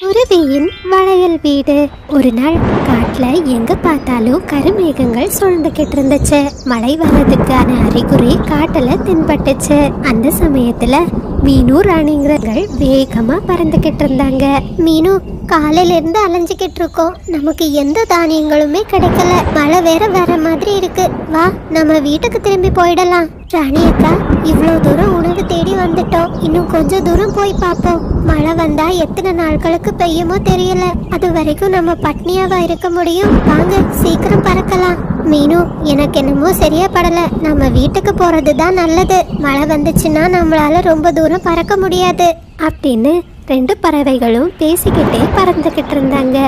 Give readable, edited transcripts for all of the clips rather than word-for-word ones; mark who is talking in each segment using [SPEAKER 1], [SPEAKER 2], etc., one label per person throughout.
[SPEAKER 1] குருவியின் வளையல் வீடு. ஒரு நாள் காட்டுல எங்க பார்த்தாலும் கருமேகங்கள் சூழ்ந்துகிட்டு இருந்துச்சு. மழை வர்றதுக்கான அறிகுறி காட்டுல தென்பட்டுச்சு. அந்த சமயத்துல மீனு ராணிங்கிறர்கள் வேகமா பறந்துகிட்டு இருந்தாங்க. மீனு, காலையில இருந்து அலைஞ்சுக்கிட்டு இருக்கோம், நமக்கு எந்த தானியங்களுமே கிடைக்கல. மழை வேற வர மாதிரி இருக்கு. வா, நம்ம வீட்டுக்கு திரும்பி போயிடலாம். ராணி அக்கா, இவ்வளவு தூரம் உணவு தேடி வந்துட்டோம், இன்னும் கொஞ்சம் தூரம் போய் பார்ப்போம். மழை வந்தா எத்தனை நாட்களுக்கு பெய்யுமோ தெரியல, அது வரைக்கும் நம்ம பட்னியாவா இருக்க முடியும்? வாங்க சீக்கிரம் பறக்கலாம். மீனு, எனக்கு என்னமோ சரியா படல. நம்ம வீட்டுக்கு போறதுதான் நல்லது. மழை வந்துச்சுன்னா நம்மளால ரொம்ப தூரம் பறக்க முடியாது அப்படின்னு ரெண்டு பறவைகளும் பேசிக்கிட்டே பறந்துகிட்டு இருந்தாங்க.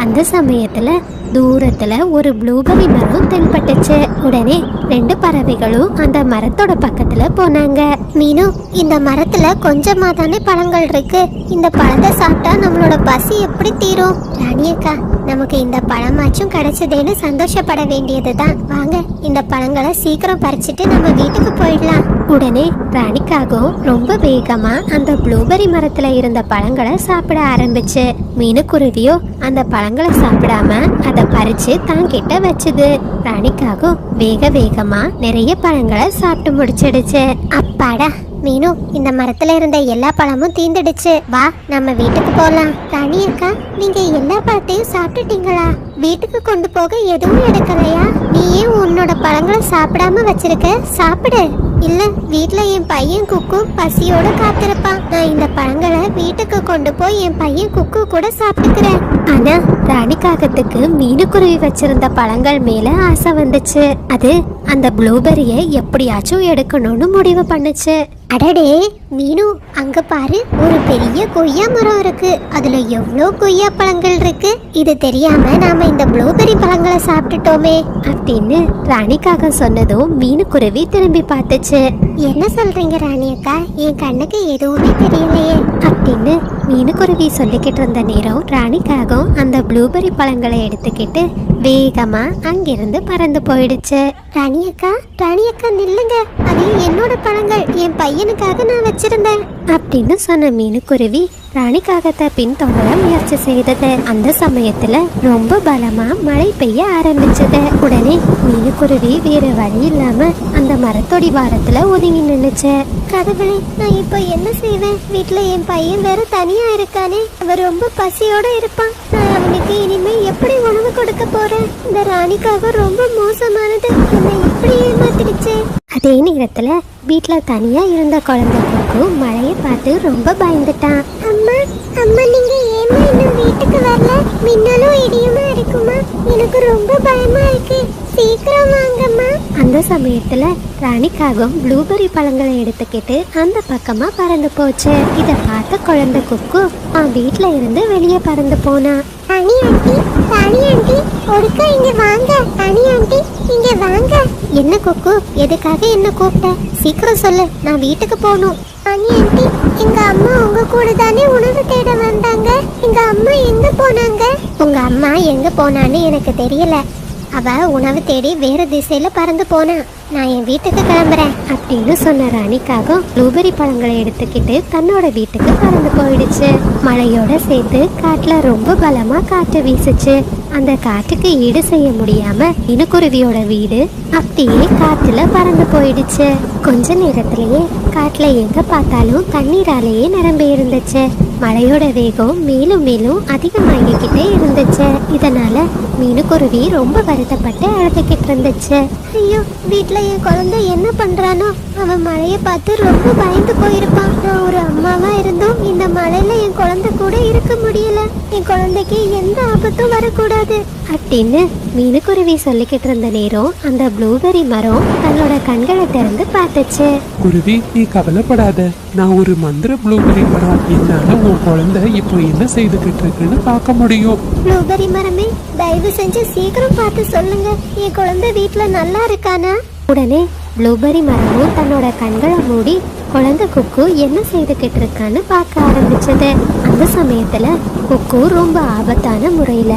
[SPEAKER 1] அந்த சமயத்துல தூரத்துல ஒரு ப்ளூபெர்ரி மரம் தென்பட்டுச்சு. உடனே ரெண்டு பறவைகளும் அந்த மரத்தோட பக்கத்துல போனாங்க. மீனு, இந்த மரத்துல கொஞ்சமா தானே பழங்கள் இருக்கு, இந்த பழத்தை சாப்பிட்டா நம்மளோட பசி எப்படி தீரும்? ராணியக்கா, நமக்கு இந்த பழமாச்சும் கிடைச்சதேன்னு சந்தோஷப்பட வேண்டியதுதான். வாங்க, இந்த பழங்களை சீக்கிரம் பறிச்சுட்டு நம்ம வீட்டுக்கு போயிடலாம். உடனே ராணிக்காகவும் ரொம்ப வேகமா அந்த ப்ளூபெர்ரி மரத்துல இருந்த பழங்களை சாப்பிட ஆரம்பிச்சு. மீனுக்குருவியோ அந்த பழங்களை சாப்பிடாம அதை பறிச்சு தான் கிட்ட வச்சுது. ராணிக்காகவும் வேக வேகமா நிறைய பழங்களை சாப்பிட்டு முடிச்சிடுச்சு. அப்பாடா மீனு, இந்த மரத்துல இருந்த எல்லா பழமும் தீந்துடுச்சு. வா, நம்ம வீட்டுக்கு போலாம். ராணி அக்கா, நீங்க எல்லா பழத்தையும் சாப்பிட்டுட்டீங்களா? வீட்டுக்கு கொண்டு போக எதுவும் எடுக்கலையா? நீ ஏன் உன்னோட பழங்களை சாப்பிடாம வச்சிருக்க? சாப்பிடு. இல்ல, வீட்டுல என் பையன் குக்கு பசியோட காத்திருப்பான். நான் இந்த பழங்களை வீட்டுக்கு கொண்டு போய் என் பையன் குக்கு கூட சாப்பிட்டுக்கிறேன். ஆனா ராணிக்காகத்துக்கு மீனுக்குருவி வச்சிருந்த பழங்கள் மேல ஆசை வந்துச்சு. அது அந்த ப்ளூபெர்ரியை எப்படியாச்சும் எடுக்கணும்னு முடிவு பண்ணுச்சு. அடடே மீனு, அங்க பாரு, ஒரு பெரிய கொய்யா மரம் இருக்கு. அதுல எவ்வளோ கொய்யா பழங்கள் இருக்கு. இது தெரியாம நாம இந்த ப்ளூபெர்ரி பழங்களை சாப்பிட்டுட்டோமே அப்படின்னு ராணிக்காக சொன்னதும் மீனுக்குருவி திரும்பி பார்த்துச்சு. என்ன சொல்றீங்க ராணி அக்கா? என் கண்ணுக்கு எதுவுமே தெரியலையே அப்படின்னு மீனுக்குருவி சொல்லிக்கிட்டு இருந்த நேரம் ராணிக்காகவும் அந்த ப்ளூபெர்ரி பழங்களை எடுத்துக்கிட்டு வேகமா அங்கிருந்து பறந்து போயிடுச்சு. ராணி அக்கா, ராணி அக்கா நில்லுங்க, அது என்னோட பழங்கள், என் பையனுக்காக நான் வச்சிருந்தேன் அப்படின்னு சொன்ன மீனுக்குருவி ராணிக்காகத்தை பின்தொடர முயற்சி செய்தது. அந்த சமயத்துல ரொம்ப பலமா மழை பெய்ய ஆரம்பிச்சது. உடனே மீனுக்குருவி வேற வழி இல்லாம அந்த மரத்தொடி வாரத்துல ஒதுங்கி நின்னுச்சு. கடவுளே, நான் இப்ப என்ன செய்வேன்? வீட்டுல என் பையன் வேற தனியா இருக்கானே, அவன் ரொம்ப பசியோட இருப்பான். நான் அவனுக்கு இனிமே எப்படி உணவு கொடுக்க போறேன்? இந்த ராணிக்காக ரொம்ப மோசமானது, என்னை எப்படி ஏமாத்திடுச்சு. அதே நேரத்துல வீட்டுல தனியா இருந்த குழந்தைக்கு மழையை பார்த்து ரொம்ப பயந்துட்டான். அம்மா, அம்மா, நீங்க ஏமா இன்னும் வீட்டுக்கு வரல? மின்னலும் இடியுமா இருக்குமா? எனக்கு ரொம்ப பயமா இருக்கு, சீக்கிரம் வாங்கம்மா. அந்த சமயத்துல ராணிக்காகவும் ப்ளூபெர்ரி பழங்களை எடுத்துக்கிட்டு அந்த பக்கமா பறந்து போச்சு. இத பார்த்த குழந்தை குக்கு வீட்டுல இருந்து வெளியே பறந்து போனா. ராணி ஆண்டி, ராணி ஆண்டி, ஒருக்கா இங்க வாங்க. ராணி ஆண்டி, இங்க வாங்க. என்ன குக்கு, எதுக்காக என்ன கூப்பிட்ட? சீக்கிரம் சொல்லு, நான் வீட்டுக்கு போகணும். ராணி ஆண்டி, எங்க அம்மா உங்க கூட தானே உணவு தேட வந்தாங்க. எங்க அம்மா எங்க போனாங்க? உங்க அம்மா எங்க போனான்னு எனக்கு தெரியல. அவ உணவு தேடி வேற திசையில பறந்து போனா. நான் என் வீட்டுக்கு கிளம்புறேன் அப்படின்னு சொன்ன ராணிக்காக ப்ளூபெர்ரி பழங்களை எடுத்துக்கிட்டு தன்னோட வீட்டுக்கு பறந்து போயிடுச்சு. மழையோட சேர்த்து காட்டுல ரொம்ப பலமா காற்று வீசுச்சு. அந்த காற்றுக்கு ஈடு செய்ய முடியாம மீனுக்குருவியோட வீடு அப்படியே காற்றுல பறந்து போயிடுச்சு. கொஞ்ச நேரத்திலேயே காட்டுல எங்க பார்த்தாலும் தண்ணீராலேயே நிரம்பி இருந்துச்சு. மழையோட வேகம் மேலும் மேலும் அதிகமாகிக்கிட்டே இருந்துச்சு. இதனால மீனுக்குருவி ரொம்ப வருத்தப்பட்டு அழுதுகிட்டு இருந்துச்சு. ஐயோ, வீட்டுல என் குழந்தை என்ன பண்றானோ? அவன் மழைய பார்த்து ரொம்ப பயந்து போயிருப்பான். நான் ஒரு அம்மாவா இருந்தும் இந்த மழையில என் குழந்தை கூட இருக்க முடியல. என் குழந்தைக்கு எந்த ஆபத்தும் வரக்கூடாது அப்படின்னு மீனுக்குருவி சொல்லிக்கிட்டு இருந்த நேரம் அந்த ப்ளூபெர்ரி மரம் தன்னோட கண்களை திறந்து பார்த்துச்சு.
[SPEAKER 2] குருவி, நீ கவலைப்படாத, நான் ஒரு மந்திர ப்ளூபெர்ரி மரம். என்னால உன் குழந்தை இப்போ என்ன செய்துகிட்டு இருக்குன்னு பார்க்க முடியும்.
[SPEAKER 1] ப்ளூபெர்ரி மரமே, தயவு செஞ்சு சீக்கிரம் பார்த்து சொல்லுங்க, என் குழந்தை வீட்டுல நல்லா இருக்கானா? உடனே ப்ளூபெர்ரி மரமும் தன்னோட கண்களை மூடி குழந்தை குக்கு என்ன செய்துகிட்டு இருக்கான்னு பார்க்க ஆரம்பிச்சது. அந்த சமயத்துல குக்கு ரொம்ப ஆபத்தான முறையில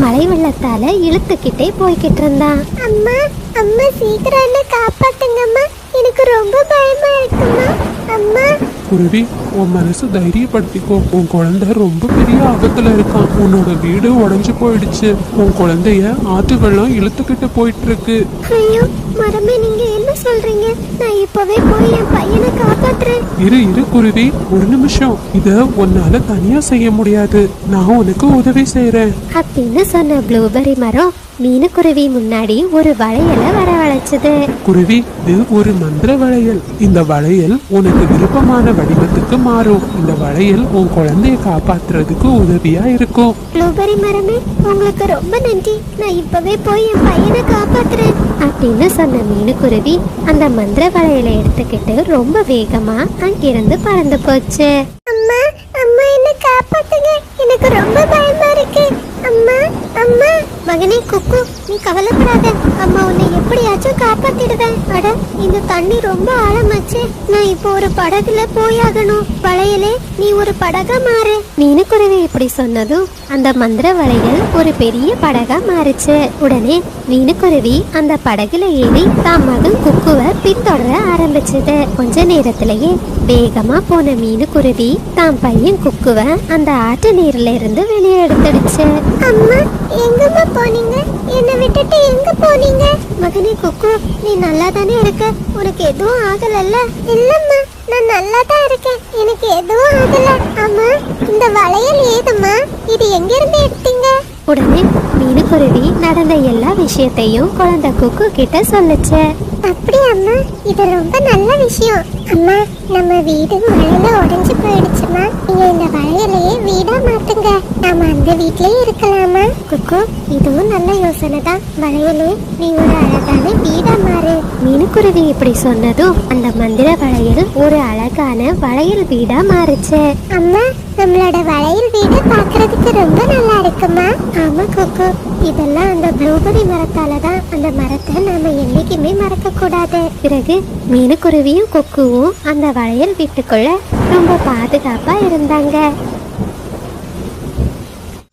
[SPEAKER 1] மழை வெள்ளத்தால இழுத்துக்கிட்டே போய்கிட்டு இருந்தான். அம்மா, அம்மா, சீக்கிரம் என்ன காப்பாத்துங்கம்மா, எனக்கு ரொம்ப பயமா இருக்குமா. அம்மா,
[SPEAKER 2] குருவி, உன் மனசு தைரியப்படுத்திக்கோ. உன் குழந்தை ரொம்ப பெரிய ஆபத்துல இருக்கான். உன்னோட வீடு உடைஞ்சு போயிடுச்சு. உன் குழந்தைய ஆத்து வெள்ளம் இழுத்துக்கிட்டு போயிட்டு இருக்கு.
[SPEAKER 1] ஐயோ மரமே, நீங்க என்ன சொல்றீங்க? நான் இப்பவே போய் என் பையனை காப்பாத்துறேன்.
[SPEAKER 2] இரு குருவி, ஒரு நிமிஷம். இத உன்னால தனியா செய்ய முடியாது. நான் உனக்கு உதவி செய்யறேன்
[SPEAKER 1] அப்படின்னு சொன்ன ப்ளூபெர்ரி மரம் மீனுக்குருவி முன்னாடி ஒரு வளையலை வரவழைச்சது.
[SPEAKER 2] குருவி, இது ஒரு மந்திர வளையல். இந்த வளையல் உனக்கு விருப்பமான வடிவத்துக்கு மாறும். இந்த வளையல் உன் குழந்தைய காப்பாத்துறதுக்கு உதவியா இருக்கும்.
[SPEAKER 1] ப்ளூபெர்ரி மரமே, உங்களுக்கு ரொம்ப நன்றி. நான் இப்பவே போய் என் பையனை காப்பாத்துறேன் அப்படின்னு சொன்ன மீனுக்குருவி அந்த மந்திர வளையலை எடுத்துக்கிட்டு ரொம்ப வேகமா அங்கிருந்து பறந்து போச்சு. அம்மா அம்மா, என்ன காப்பாத்துங்க, எனக்கு ரொம்ப பயமா இருக்கு. அம்மா அம்மா. மகனே குக்கு, நீ கவலைப்படாத, அம்மா உன்னை எப்படியாச்சும் காப்பாத்திடுவேன். அட, இந்த தண்ணி ரொம்ப ஆழமாச்சு. நான் இப்போ ஒரு படகுல போயாகணும். வளையலே, நீ ஒரு படகா மாறு. மீனுக்குருவி இப்படி சொன்னதும் அந்த மந்திர வளையல் ஒரு பெரிய படகா மாறுச்சு. உடனே மீனுக்குருவி அந்த படகுல ஏறி தான் மகன் குக்குவை பின்தொடர ஆரம்பிச்சது. கொஞ்ச நேரத்திலேயே வேகமா போன மீனுக்குருவி தான் பையன் குக்குவை அந்த ஆற்று நீர்ல இருந்து வெளியே எடுத்துடுச்சு. அம்மா, எங்கம்மா போனீங்க? என்னை விட்டுட்டு எங்க போனீங்க? மகனே குக்கு, நீ நல்லா தானே இருக்க? உனக்கு எதுவும் ஆகலல்ல? இல்லம்மா, நான் நல்லா தான் இருக்கேன். எனக்கு எதுவும் ஆகல. அம்மா, இந்த வளையல் ஏதும்மா? இது எங்க இருந்து எடுத்தீங்க? உடனே மீனுக்குருவி நடந்த எல்லா விஷயத்தையும் குழந்தை குக்கு கிட்ட சொல்லுச்சு. அப்படி அம்மா, இது ரொம்ப நல்ல விஷயம். அம்மா, நம்ம வீடு மழையில உடைஞ்சு போயிடுச்சுமா. நீங்க இந்த வளையலையே வீடா மாத்துங்க. நாம அந்த வீட்லயே இருக்கலாமா? குக்கு, இதுவும் நல்ல யோசனை தான். வளையலே, நீ ஒரு அழகான வீடா மாறு. மீனுக்குருவி இப்படி சொன்னதும் அந்த மந்திர வளையல் ஒரு அழகான வளையல் வீடா மாறுச்சு. அம்மா, நம்மளோட வளையல் வீடு பார்க்கிறதுக்கு ரொம்ப நல்லா இருக்குமா? ஆமா குக்கு, இதெல்லாம் அந்த ப்ளூபெர்ரி மரத்தால தான். அந்த மரத்தை நாம என்னைக்குமே மறக்க கூடாது. பிறகு மீனுக்குருவியும் குக்குவும் அந்த வளையல் வீட்டுக்குள்ள ரொம்ப பாதுகாப்பா இருந்தாங்க.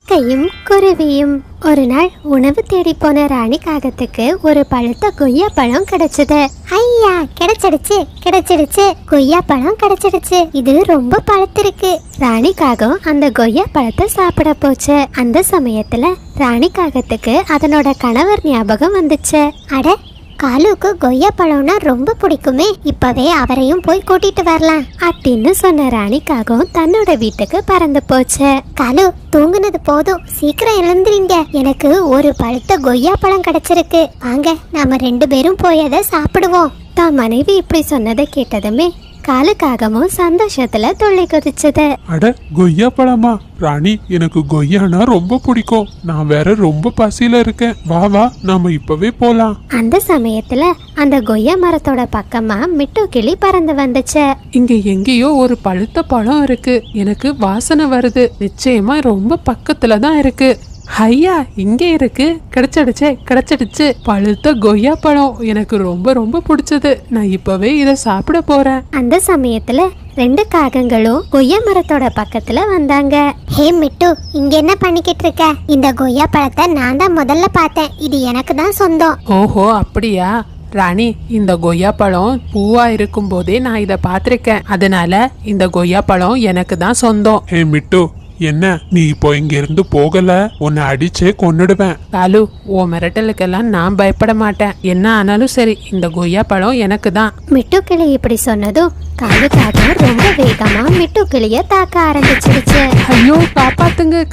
[SPEAKER 1] கையும் குருவியும். ஒரு நாள் உணவு தேடி போன ராணி காகத்துக்கு ஒரு பழுத்த கொய்யா பழம் கிடைச்சது. ஐயா, கிடைச்சிடுச்சு, கொய்யா பழம் கிடைச்சிடுச்சு. இது ரொம்ப பழுத்திருக்கு. ராணி காகம் அந்த கொய்யா பழத்தை சாப்பிட போச்சு. அந்த சமயத்துல ராணி காகத்துக்கு அதனோட கணவர் ஞாபகம் வந்துச்சு. அட, காலுக்கு கொய்யா பழம்னா ரொம்ப பிடிக்குமே, இப்பவே அவரையும் போய் கூட்டிட்டு வரலாம் அப்படின்னு சொன்ன ராணிக்காகவும் தன்னோட வீட்டுக்கு பறந்து போச்சு. காலு, தூங்குனது போதும், சீக்கிரம் எழுந்துறீங்க. எனக்கு ஒரு பழுத்த கொய்யா பழம் கிடைச்சிருக்கு. வாங்க, நாம 2 பேரும் போய் அதை சாப்பிடுவோம். தான் மனைவி இப்படி சொன்னதை கேட்டதுமே காலுக்காகவும் சந்தோஷத்துல துள்ளி குதிச்சது.
[SPEAKER 2] அட, கொய்யா பழமா? ராணி, எனக்கு கொய்யானா ரொம்ப பிடிக்கும். நான் வேற ரொம்ப பசியில இருக்கேன். வா வா, நாம இப்பவே போலாம்.
[SPEAKER 1] அந்த சமயத்துல அந்த கொய்யா மரத்தோட பக்கமா மிட்டு கிளி பறந்து வந்துச்சு.
[SPEAKER 3] இங்க எங்கேயோ ஒரு பழுத்த பழம் இருக்கு. எனக்கு வாசனை வருது. நிச்சயமா ரொம்ப பக்கத்துல தான் இருக்கு. ஐயா, இங்க இருக்கு. கிடைச்சிடுச்சு. பழுத்த கொய்யா பழம் எனக்கு ரொம்ப ரொம்ப பிடிச்சது. நான் இப்பவே இத சாப்பிட போறேன்.
[SPEAKER 1] அந்த சமயத்துல 2 காகங்களும் கொய்யா மரத்தோட பக்கத்துல வந்தாங்க. ஹே மிட்டு, இங்க என்ன பண்ணிக்கிட்டு இருக்க? இந்த கொய்யா பழத்தை நான் தான் முதல்ல பார்த்தேன். இது எனக்கு தான் சொந்தம்.
[SPEAKER 3] ஓஹோ, அப்படியா ராணி? இந்த கொய்யா பழம் பூவா இருக்கும் போதே நான் இத பாத்திருக்கேன். அதனால இந்த கொய்யா பழம் எனக்கு தான் சொந்தம்.
[SPEAKER 2] ஹே மிட்டு, என்ன நீ இப்போ இங்க இருந்து போகல? உன்னை அடிச்சே கொன்னுடுவேன்.
[SPEAKER 3] காலு, உன் மிரட்டலுக்கெல்லாம் நான் பயப்பட மாட்டேன். என்ன ஆனாலும் சரி, இந்த கொய்யா பழம் எனக்கு தான்.
[SPEAKER 1] மிட்டு கிளி இப்படி சொன்னதும் காலுக்காக ரொம்ப வேகமா மிட்டு கிளிய தாக்க ஆரம்பிச்சிருச்சு.
[SPEAKER 3] ஐயோ,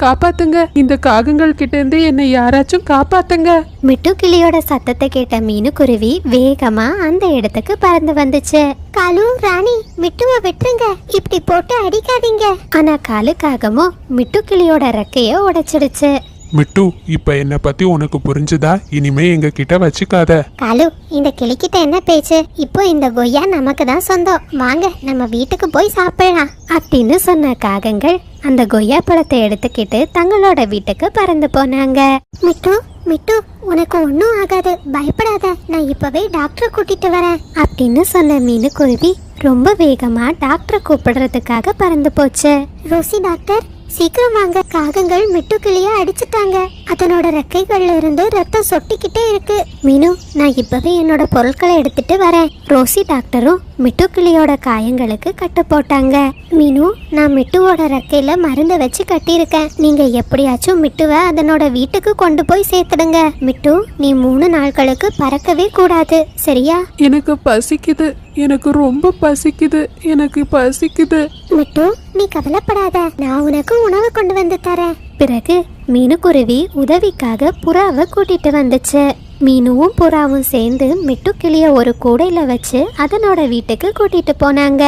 [SPEAKER 3] காப்பாத்துங்க. இந்த காகங்கள் கிட்ட இருந்து என்னை யாராச்சும் காப்பாத்துங்க.
[SPEAKER 1] மிட்டு கிளியோட சத்தத்தை கேட்ட மீனுக்குருவி வேகமா அந்த இடத்துக்கு பறந்து வந்துச்சு. காலு, ராணி, மிட்டுவை விட்டுருங்க, இப்படி போட்டு அடிக்காதீங்க. ஆனா காலுக்காகமும் மிட்டு கிளியோட ரெக்கைய உடைச்சிடுச்சு.
[SPEAKER 2] மிட்டு, இப்ப என்ன பத்தி உனக்கு புரிஞ்சுதா? இனிமே எங்க கிட்ட வச்சுக்காத.
[SPEAKER 1] காலு, இந்த கிளிக்கிட்ட என்ன பேச்சு? இப்போ இந்த கொய்யா நமக்கு தான் சொந்தம். வாங்க, நம்ம வீட்டுக்கு போய் சாப்பிடலாம் அப்படின்னு சொன்ன காகங்கள் அந்த கொய்யா பழத்தை எடுத்துக்கிட்டு தங்களோட வீட்டுக்கு பறந்து போனாங்க. மிட்டு, உனக்கு ஒன்னும் ஆகாது, பயப்படாத. நான் இப்பவே டாக்டரை கூட்டிட்டு வரேன் அப்படின்னு சொன்ன மீனுக்குருவி ரொம்ப வேகமா டாக்டரை கூப்பிடுறதுக்காக பறந்து போச்சு. ரோசி டாக்டர், சீக்கிரம் வாங்க, காகங்கள் மிட்டு கிளிய அடிச்சுட்டாங்க. அதனோட ரெக்கைகள்ல இருந்து ரத்தம் சொட்டிக்கிட்டே இருக்கு. மீனு, நான் இப்பவே என்னோட பொருட்களை எடுத்துட்டு வரேன். ரோசி டாக்டரும் மிட்டு கிளியோட காயங்களுக்கு கட்டு போட்டாங்க. மீனு, நான் மிட்டுவோட ரெக்கையில மருந்தை வச்சு கட்டியிருக்கேன். நீங்க எப்படியாச்சும் மிட்டுவை அதனோட வீட்டுக்கு கொண்டு போய் சேர்த்துடுங்க. மிட்டு, நீ 3 நாட்களுக்கு பறக்கவே கூடாது, சரியா?
[SPEAKER 3] எனக்கு பசிக்குது, எனக்கு ரொம்ப பசிக்குது, எனக்கு பசிக்குது.
[SPEAKER 1] மிட்டு, நீ கவலைப்படாத, நான் உனக்கு உணவு கொண்டு வந்து தரேன். பிறகு மீனுக்குருவி உதவிக்காக புறாவை கூட்டிட்டு வந்துச்சு. மீனுவும் புறாவும் சேர்ந்து மிட்டு கிளிய ஒரு கூடையில வச்சு அதனோட வீட்டுக்கு கூட்டிட்டு போனாங்க.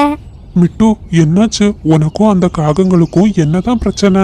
[SPEAKER 2] மிட்டு, என்னாச்சு? உனக்கும் அந்த காகங்களுக்கும் என்னதான் பிரச்சனை?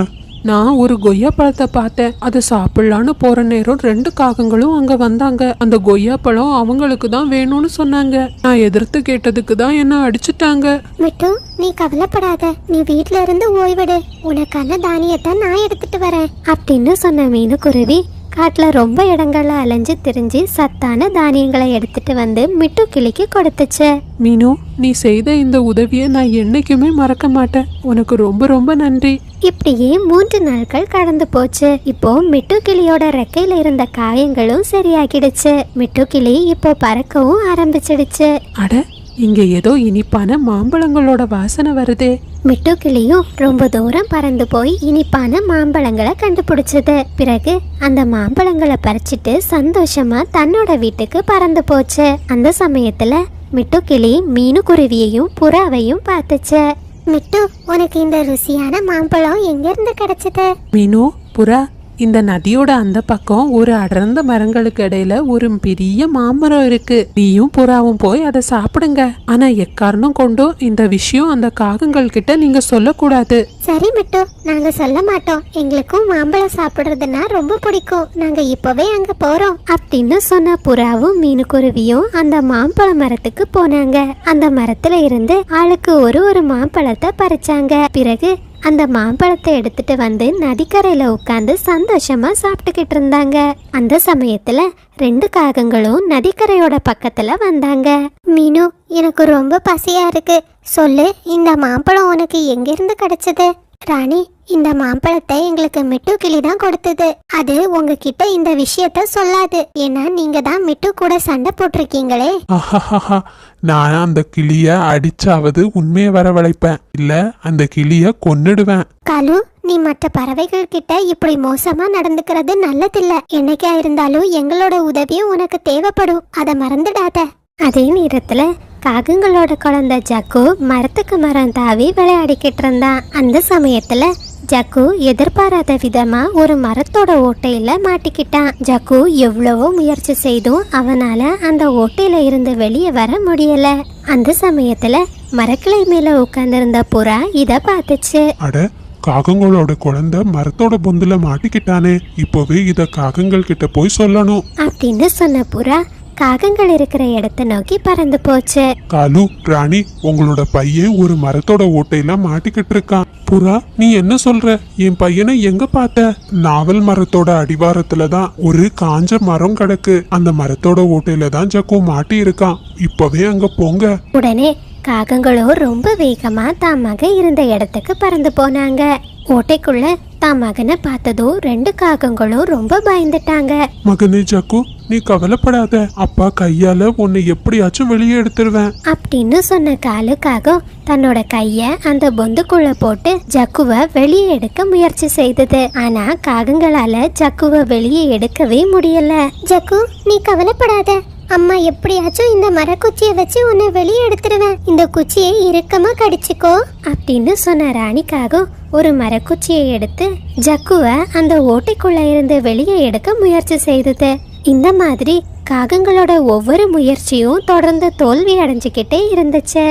[SPEAKER 3] நான் ஒரு கொய்யா பழத்தை பார்த்தேன். அதை சாப்பிடலான்னு போற நேரம் 2 காகங்களும் அங்க வந்தாங்க. அந்த கொய்யா பழம் அவங்களுக்கு தான் வேணும்னு சொன்னாங்க. நான் எதிர்த்து கேட்டதுக்கு தான் என்ன அடிச்சுட்டாங்க.
[SPEAKER 1] மிட்டு, நீ கவலைப்படாத, நீ வீட்ல இருந்து ஓய்விடு. உனக்கான தானியத்தை நான் எடுத்துட்டு வரேன் அப்படின்னு சொன்ன மீனுக்குருவி காட்டுல ரொம்ப இடங்கள்ல அலைஞ்சு திரிஞ்சு சத்தான தானியங்களை எடுத்துட்டு வந்து மிட்டு கிளிக்கு கொடுத்துச்சு.
[SPEAKER 3] மீனு, நீ செய்த இந்த உதவியை நான் என்னைக்குமே மறக்க மாட்டேன். உனக்கு ரொம்ப ரொம்ப நன்றி.
[SPEAKER 1] இப்படியே 3 நாட்கள் கடந்து போச்சு. இப்போ மிட்டு கிளியோட ரெக்கையில இருந்த காயங்களும் சரியாகிடுச்சு. மிட்டு கிளி இப்போ பறக்கவும் ஆரம்பிச்சிடுச்சு.
[SPEAKER 3] அட, இங்க ஏதோ இனிப்பான மாம்பழங்களோட வாசனை வருதே.
[SPEAKER 1] மிட்டு கிளியும் ரொம்ப தூரம் பறந்து போய் இனிப்பான மாம்பழங்களை கண்டுபிடிச்சது. பிறகு அந்த மாம்பழங்களை பறிச்சிட்டு சந்தோஷமா தன்னோட வீட்டுக்கு பறந்து போச்சு. அந்த சமயத்துல மிட்டு கிளி மீனுக்குருவியையும் புறாவையும் பார்த்துச்சு. மிட்டு, உனக்கு இந்த ருசியான மாம்பழம் எங்க இருந்து கிடைச்சது?
[SPEAKER 3] மீனு, புறா, இந்த நதியோட அந்த பக்கம் ஒரு அடர்ந்த மரங்களுக்கு இடையில ஒரு பெரிய மாமரம் இருக்கு. நீயும் புறாவும் போய் அதை சாப்பிடுங்க. ஆனா எக்காரணம் கொண்டும் இந்த விஷயம் அந்த காகங்கள் கிட்ட நீங்க சொல்லக்கூடாது.
[SPEAKER 1] சரி மிட்டு, நாங்க சொல்ல மாட்டோம். எங்களுக்கும் மாம்பழம் சாப்பிடுறதுன்னா ரொம்ப பிடிக்கும். நாங்க இப்பவே அங்க போறோம் அப்படின்னு சொன்ன புறாவும் மீனுக்குருவியும் அந்த மாம்பழ மரத்துக்கு போனாங்க. அந்த மரத்துல இருந்து ஆளுக்கு ஒரு மாம்பழத்தை பறிச்சாங்க. பிறகு அந்த மாம்பழத்தை எடுத்துட்டு வந்து நதிக்கரையில உட்கார்ந்து சந்தோஷமா சாப்பிட்டுக்கிட்டு இருந்தாங்க. அந்த சமயத்துல 2 காகங்களும் நதிக்கரையோட பக்கத்துல வந்தாங்க. மீனு, எனக்கு ரொம்ப பசியா இருக்கு. சொல்லு, இந்த மாம்பழம் உனக்கு எங்க இருந்து கிடைச்சது? ராணி, இந்த மாம்பழத்தை எங்களுக்கு மிட்டு கிளி தான் கொடுத்தது. அது உங்ககிட்ட இந்த விஷயத்த சொல்லாது. ஏன்னா நீங்க தான் மிட்டு கூட சண்டை போட்டிருக்கீங்களே.
[SPEAKER 2] நான் அந்த கிளிய அடிச்சாவது உண்மையை வரவழைப்பேன், இல்ல அந்த கிளிய கொன்னுடுவேன்.
[SPEAKER 1] காலு, நீ மற்ற பறவைகள் கிட்ட இப்படி மோசமா நடந்துக்கிறது நல்லதில்ல. என்னைக்கா இருந்தாலும் எங்களோட உதவியும் உனக்கு தேவைப்படும், அதை மறந்துடாத. அதே நேரத்துல காகங்களோட குழந்தை ஜக்கு மரத்துக்கு மரம் தாவி விளையாடிக்கிட்டு இருந்தான். அந்த சமயத்துல ஜக்கு எதிர்பாராத விதமா ஒரு மரத்தோட ஓட்டையில மாட்டிக்கிட்டான். ஜக்கு எவ்வளவோ முயற்சி செய்தும் அவனால அந்த ஓட்டையில இருந்து வெளியே வர முடியல. அந்த சமயத்துல மரக்கிளை மேல உட்கார்ந்திருந்த புறா இத பார்த்துச்சு.
[SPEAKER 2] அட, காகங்களோட குழந்தை மரத்தோட பொந்துல மாட்டிக்கிட்டானே, இப்பவே இத காகங்கள் கிட்ட போய் சொல்லணும்
[SPEAKER 1] அப்படின்னு சொன்ன புறா காகங்கள் இருக்கிற இடத்தை நோக்கி பறந்து போச்சு.
[SPEAKER 2] காலு, ராணி, உங்களோட பையன் ஒரு மரத்தோட ஓட்டையில மாட்டிக்கிட்டு இருக்கான். புறா, நீ என்ன சொல்ற? என் பையனை எங்க பார்த்த? நாவல் மரத்தோட அடிவாரத்துல தான் ஒரு காஞ்ச மரம் கிடக்கு. அந்த மரத்தோட ஓட்டையில தான் ஜக்கு மாட்டி இருக்கான். இப்பவே அங்க போங்க.
[SPEAKER 1] உடனே காகங்களும் ரொம்ப வேகமா தான் மகன் இருந்த இடத்துக்கு பறந்து போனாங்க. ஓட்டைக்குள்ள தான் மகனை பார்த்ததும் 2 காகங்களும் ரொம்ப பயந்துட்டாங்க.
[SPEAKER 2] மகனே ஜக்கு, நீ கவலைப்படாத, அப்பா கையால உன்னை எப்படியாச்சும் வெளியே எடுத்துருவேன்
[SPEAKER 1] அப்படின்னு சொன்ன காகம் தன்னோட கைய அந்த பொந்துக்குள்ள போட்டு ஜக்குவை வெளியே எடுக்க முயற்சி செய்தது. ஆனா காகங்களால ஜக்குவை வெளியே எடுக்கவே முடியல. ஜக்கு, நீ கவலைப்படாத, அம்மா எப்படியாச்சும் இந்த மரக்குச்சியை வச்சு உன்னை வெளியே எடுத்துருவேன். இந்த குச்சியை இறுக்கமா கடிச்சுக்கோ அப்படின்னு சொன்ன ராணிக்காக ஒரு மரக்குச்சியை எடுத்து ஜக்குவை அந்த ஓட்டைக்குள்ள இருந்து வெளியே எடுக்க முயற்சி செய்தது. இந்த மாதிரி காகங்களோட ஒவ்வொரு முயற்சியும் தொடர்ந்து தோல்வி அடைஞ்சுக்கிட்டே இருந்துச்சு.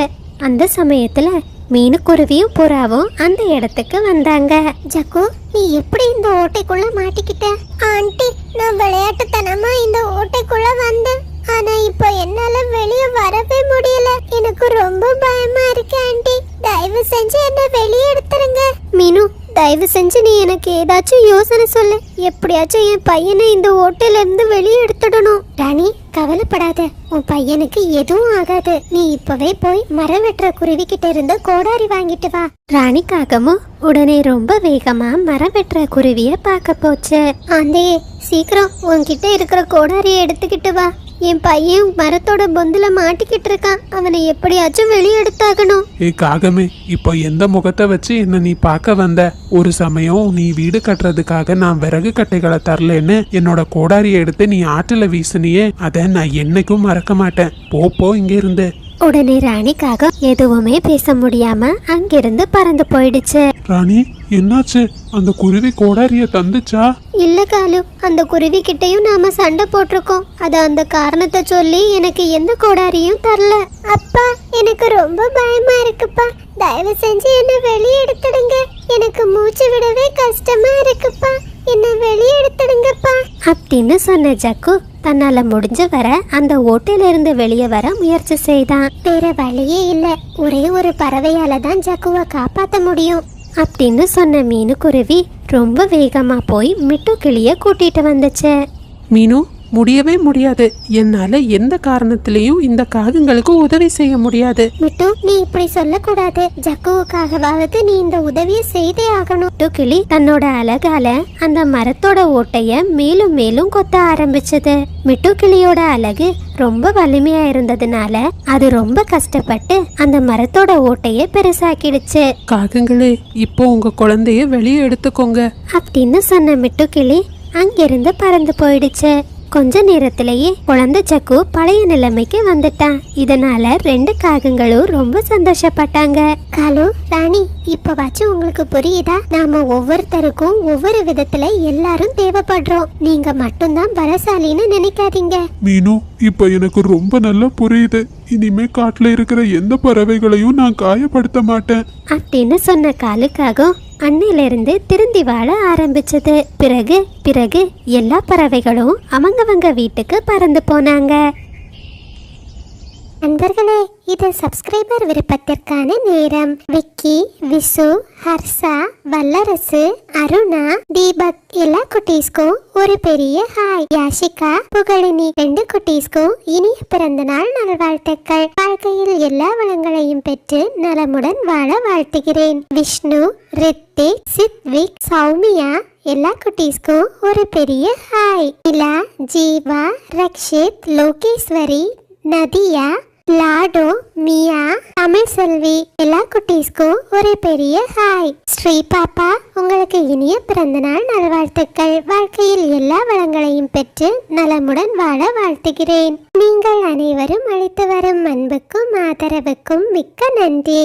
[SPEAKER 1] அந்த சமயத்துல மீனுக்குருவியும் புறாவும் அந்த இடத்துக்கு வந்தாங்க. ஜக்கு, நீ எப்படி இந்த ஓட்டைக்குள்ள மாட்டிக்கிட்ட? ஆண்டி, நான் விளையாட்டுத்தனமா இந்த ஓட்டைக்குள்ள வந்தேன். ஆனா இப்போ என்னால வெளியே வரவே முடியல. எனக்கு ரொம்ப பயமா இருக்கு ஆண்டி. தயவு செஞ்சு என்ன வெளியே எடுத்துருங்க. மீனு, தயவு செஞ்சு நீ எனக்கு ஏதாச்சும் யோசனை சொல்லு. எப்படியாச்சும் என் பையனை இந்த ஓட்டையில இருந்து வெளியே எடுத்துடணும். ராணி, கவலைப்படாத, உன் பையனுக்கு எதுவும் ஆகாது. நீ இப்பவே போய் மரம் வெட்டுற குருவி கிட்ட இருந்து கோடாரி வாங்கிட்டு வா. ராணி காகமும் உடனே ரொம்ப வேகமா மரம் வெட்டுற குருவிய பார்க்க போச்சு. ஆந்தே, சீக்கிரம் உன்கிட்ட இருக்கிற கோடாரியை எடுத்துக்கிட்டு வா. என் பையன் மரத்தோட பொந்துல மாட்டிக்கிட்டு இருக்கான். அவனை எப்படியாச்சும் வெளியே எடுத்தாகணும்.
[SPEAKER 2] காகமே, இப்போ எந்த முகத்தை வச்சு என்ன நீ பார்க்க வந்த? ஒரு சமயம் நீ வீடு கட்டுறதுக்காக நான் விறகு கட்டைகளை தரலன்னு என்னோட கோடாரியை எடுத்து நீ ஆற்றுல வீசினியே, அதை நான் என்னைக்கும் மறக்க மாட்டேன். போ இங்க இருந்து.
[SPEAKER 1] உடனே ராணிக்காக எதுவுமே பேச முடியாம அங்கிருந்து பறந்து போயிடுச்சு.
[SPEAKER 2] ராணி, என்னாச்சு? அந்த குருவி கோடாரிய தந்துச்சா?
[SPEAKER 1] இல்ல காலு, அந்த குருவி கிட்டையும் நாம சண்டை போட்டிருக்கோம். அது அந்த காரணத்தை சொல்லி எனக்கு எந்த கோடாரியும் தரல. அப்பா, எனக்கு ரொம்ப பயமா இருக்குப்பா. தயவு செஞ்சு என்ன வெளியே எடுத்துடுங்க. எனக்கு மூச்சு விடவே கஷ்டமா இருக்குப்பா. என்ன வெளியே எடுத்துடுங்கப்பா அப்படின்னு சொன்ன ஜக்கு தன்னால முடிஞ்ச வர அந்த ஓட்டையில இருந்து வெளியே வர முயற்சி செய்தான். வேற வழியே இல்ல, ஒரே ஒரு பறவையால தான் ஜக்குவை காப்பாத்த முடியும் அப்படின்னு சொன்ன மீனுக்குருவி ரொம்ப வேகமா போய் மிட்டு கிளிய கூட்டிட்டு வந்துச்சு.
[SPEAKER 3] மீனு, முடியவே முடியாது. என்னால எந்த காரணத்திலையும் இந்த காகங்களுக்கு உதவி செய்ய முடியாது.
[SPEAKER 1] மிட்டு, நீ இப்படி சொல்லக்கூடாது. ஜக்குவுக்காகவாவது நீ இந்த உதவியை செய்தே ஆகணும். மிட்டு கிளி தன்னோட அழகால அந்த மரத்தோட ஓட்டைய மேலும் மேலும் கொத்த ஆரம்பிச்சது. மிட்டு கிளியோட அழகு ரொம்ப வலிமையா இருந்ததுனால அது ரொம்ப கஷ்டப்பட்டு அந்த மரத்தோட ஓட்டைய பெருசாக்கிடுச்சு.
[SPEAKER 3] காகங்களே, இப்போ உங்க குழந்தைய வெளியே எடுத்துக்கோங்க
[SPEAKER 1] அப்படின்னு சொன்ன மிட்டு கிளி அங்கிருந்து பறந்து போயிடுச்சு. கொஞ்ச நேரத்திலேயே குழந்தை ஜக்கு பழைய நிலைமைக்கு வந்துட்டான். இதனால ரெண்டு காகங்களும் ரொம்ப சந்தோஷப்பட்டாங்க. காலு, ராணி, இப்பவாச்சும் உங்களுக்கு புரியுதா? நாம ஒவ்வொருத்தருக்கும் ஒவ்வொரு விதத்துல எல்லாரும் தேவைப்படுறோம். நீங்க மட்டும்தான் பலசாலின்னு நினைக்காதீங்க.
[SPEAKER 2] மீனு, இப்ப எனக்கு ரொம்ப நல்லா புரியுது. இனிமே காட்டுல இருக்கிற எந்த பறவைகளையும் நான் காயப்படுத்த மாட்டேன்
[SPEAKER 1] அப்படின்னு சொன்ன காலுக்காக அன்னையிலிருந்து திருந்தி வாழ ஆரம்பிச்சது. பிறகு எல்லா பறவைகளும் அவங்கவங்க வீட்டுக்கு பறந்து போனாங்க. நண்பர்களே, இது சப்ஸ்கிரைபர் விருப்பத்திற்கான நேரம். விக்கி, விசு, ஹர்ஷா, வல்லரசு, அருணா, தீபக் எல்லா குட்டீஸ்க்கும் ஒரு பெரிய ஹாய். யாஷிகா, புகழினி 2 குட்டீஸ்க்கும் இனிய பிறந்த நாள் நல்வாழ்த்துக்கள். வாழ்க்கையில் எல்லா வளங்களையும் பெற்று நலமுடன் வாழ வாழ்த்துகிறேன். விஷ்ணு, ரித்திக், சித்விக், சௌமியா எல்லா குட்டீஸ்க்கும் ஒரு பெரிய ஹாய். இலா, ஜீவா, ரக்ஷித், லோகேஸ்வரி, நதியா, லாடோ, மியா, தமிழ் செல்வி எல்லா குட்டீஸ்க்கும் ஒரு பெரிய ஹாய். ஸ்ரீ பாப்பா, உங்களுக்கு இனிய பிறந்த நாள் நல்வாழ்த்துக்கள். வாழ்க்கையில் எல்லா வளங்களையும் பெற்று நலமுடன் வாழ வாழ்த்துகிறேன். நீங்கள் அனைவரும் அளித்து வரும் அன்புக்கும் ஆதரவுக்கும் மிக்க நன்றி.